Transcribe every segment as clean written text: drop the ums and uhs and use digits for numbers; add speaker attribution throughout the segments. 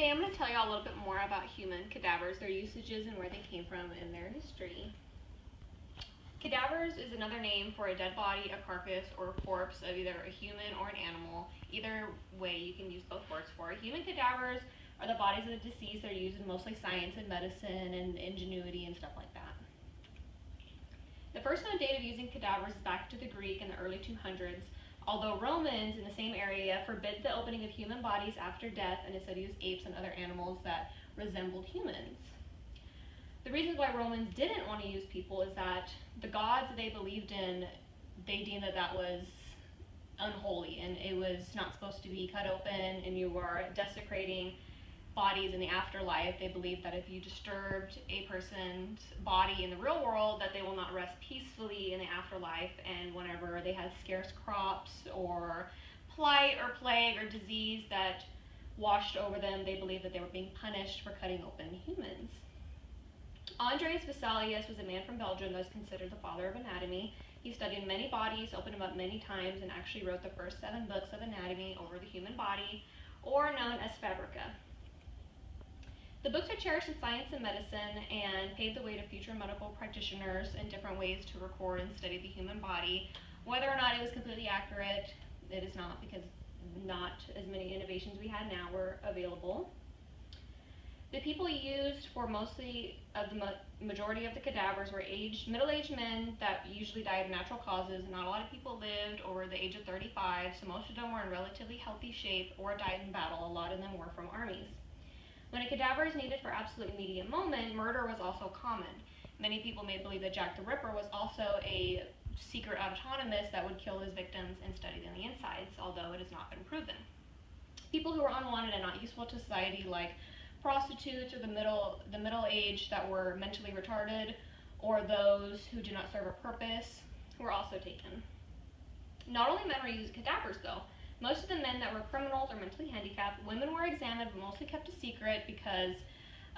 Speaker 1: today I'm going to tell you all a little bit more about human cadavers, their usages, and where they came from in their history. Cadavers is another name for a dead body, a carcass, or a corpse of either a human or an animal. Either way, you can use both words for it. Human cadavers are the bodies of the deceased that are used in mostly science and medicine and ingenuity and stuff like that. The first known date of using cadavers is back to the Greek in the early 200s, although Romans in the same area forbid the opening of human bodies after death and instead used apes and other animals that resembled humans. The reason why Romans didn't want to use people is that the gods they believed in, they deemed that that was unholy and it was not supposed to be cut open and you were desecrating bodies in the afterlife. They believed that if you disturbed a person's body in the real world, that they will not rest peacefully in the afterlife, and whenever they had scarce crops or plight or plague or disease that washed over them, they believed that they were being punished for cutting open humans. Andreas Vesalius was a man from Belgium that was considered the father of anatomy. He studied many bodies, opened them up many times, and actually wrote the first 7 books of anatomy over the human body, or known as Fabrica. The books are cherished in science and medicine and paved the way to future medical practitioners in different ways to record and study the human body. Whether or not it was completely accurate, it is not, because not as many innovations we had now were available. The people used for mostly of the majority of the cadavers were middle-aged men that usually died of natural causes. Not a lot of people lived over the age of 35, so most of them were in relatively healthy shape or died in battle. A lot of them were from armies. When a cadaver is needed for absolute immediate moment, murder was also common. Many people may believe that Jack the Ripper was also a secret autonomous that would kill his victims and study them the insides, although it has not been proven. People who were unwanted and not useful to society, like prostitutes or the middle-aged that were mentally retarded, or those who do not serve a purpose, were also taken. Not only men were used as cadavers, though. Most of the men that were criminals or mentally handicapped, women were examined but mostly kept a secret because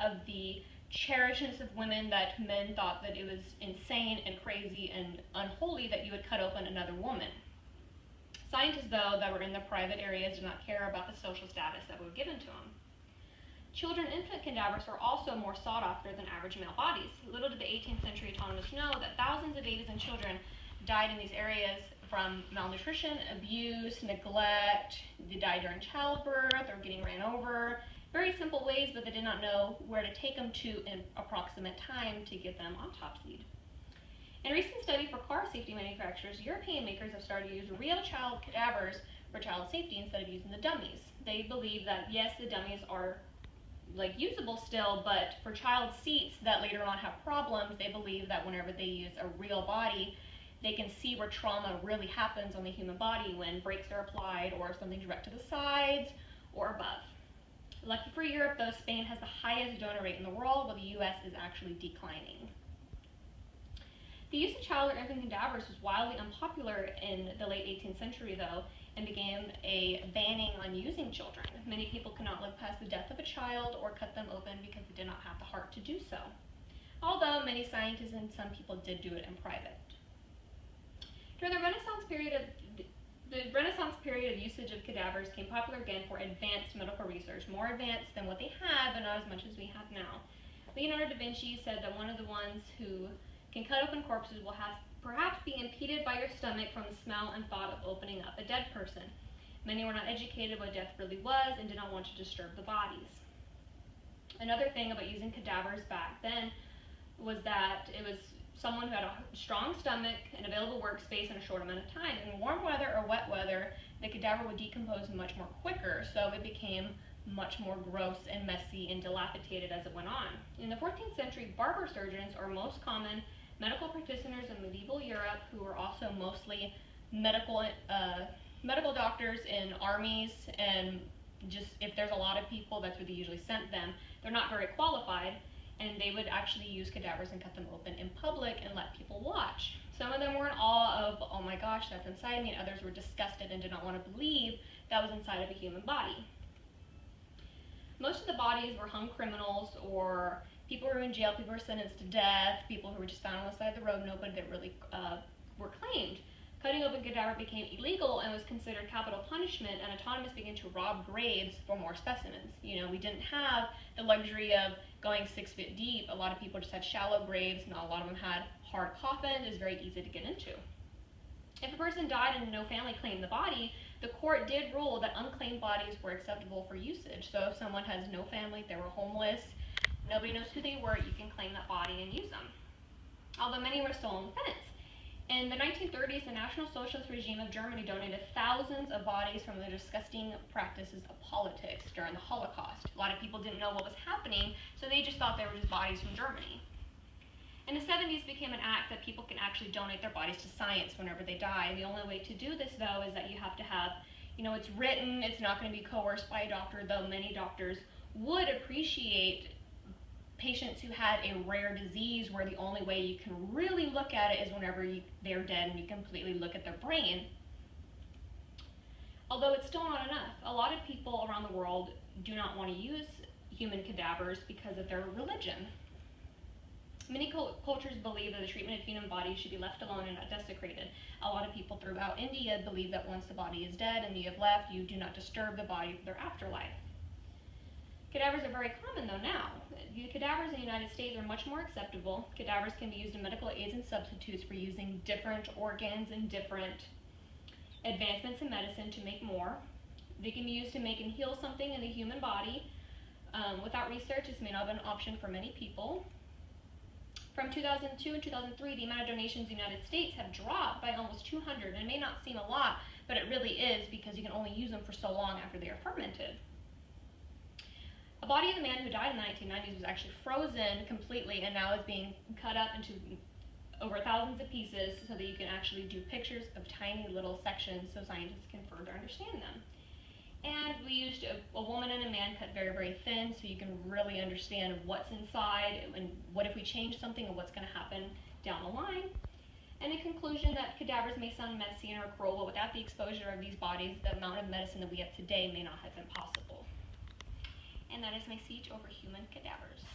Speaker 1: of the cherishness of women, that men thought that it was insane and crazy and unholy that you would cut open another woman. Scientists, though, that were in the private areas did not care about the social status that was given to them. Children and infant cadavers were also more sought after than average male bodies. Little did the 18th century autonomists know that thousands of babies and children died in these areas from malnutrition, abuse, neglect. They died during childbirth or getting ran over. Very simple ways, but they did not know where to take them to in approximate time to get them autopsied. In a recent study for car safety manufacturers, European makers have started to use real child cadavers for child safety instead of using the dummies. They believe that, yes, the dummies are usable still, but for child seats that later on have problems, they believe that whenever they use a real body, they can see where trauma really happens on the human body when brakes are applied or something's wrecked to the sides or above. Lucky for Europe, though, Spain has the highest donor rate in the world, while the US is actually declining. The use of child or infant cadavers was wildly unpopular in the late 18th century, though, and began a banning on using children. Many people could not live past the death of a child or cut them open because they did not have the heart to do so, although many scientists and some people did do it in private. During the Renaissance period of usage of cadavers became popular again for advanced medical research, more advanced than what they had, but not as much as we have now. Leonardo da Vinci said that one of the ones who can cut open corpses will perhaps be impeded by your stomach from the smell and thought of opening up a dead person. Many were not educated what death really was and did not want to disturb the bodies. Another thing about using cadavers back then was that it was someone who had a strong stomach and available workspace in a short amount of time. In warm weather or wet weather, the cadaver would decompose much more quicker, so it became much more gross and messy and dilapidated as it went on. In the 14th century, barber surgeons are most common medical practitioners in medieval Europe who were also mostly medical doctors in armies, and just if there's a lot of people, that's where they usually sent them. They're not very qualified, and they would actually use cadavers and cut them open in public and let people watch. Some of them were in awe of, oh my gosh, that's inside me, and others were disgusted and did not want to believe that was inside of a human body. Most of the bodies were hung criminals or people who were in jail, people who were sentenced to death, people who were just found on the side of the road, nobody that really were claimed. Cutting open cadaver became illegal and was considered capital punishment, and autonomous began to rob graves for more specimens. You know, we didn't have the luxury of going 6 feet deep. A lot of people just had shallow graves, not a lot of them had hard coffins. It was very easy to get into. If a person died and no family claimed the body, the court did rule that unclaimed bodies were acceptable for usage. So if someone has no family, they were homeless, nobody knows who they were, you can claim that body and use them. Although many were stolen with penance. In the 1930s, the National Socialist regime of Germany donated thousands of bodies from the disgusting practices of politics during the Holocaust. A lot of people didn't know what was happening, so they just thought they were just bodies from Germany. In the 70s, became an act that people can actually donate their bodies to science whenever they die. The only way to do this, though, is that you have to have, it's written, it's not going to be coerced by a doctor, though many doctors would appreciate patients who had a rare disease where the only way you can really look at it is whenever they're dead and you completely look at their brain. Although it's still not enough. A lot of people around the world do not want to use human cadavers because of their religion. Many cultures believe that the treatment of human bodies should be left alone and not desecrated. A lot of people throughout India believe that once the body is dead and you have left, you do not disturb the body for their afterlife. Cadavers are very common though now. The cadavers in the United States are much more acceptable. Cadavers can be used in medical aids and substitutes for using different organs and different advancements in medicine to make more. They can be used to make and heal something in the human body. Without research, this may not have been an option for many people. From 2002 and 2003, the amount of donations in the United States have dropped by almost 200. And it may not seem a lot, but it really is because you can only use them for so long after they are fermented. A body of the man who died in the 1990s was actually frozen completely and now is being cut up into over thousands of pieces so that you can actually do pictures of tiny little sections so scientists can further understand them. And we used a woman and a man cut very, very thin so you can really understand what's inside and what if we change something and what's going to happen down the line. And in conclusion, that cadavers may sound messy or cruel, but without the exposure of these bodies, the amount of medicine that we have today may not have been possible. And that is my speech over human cadavers.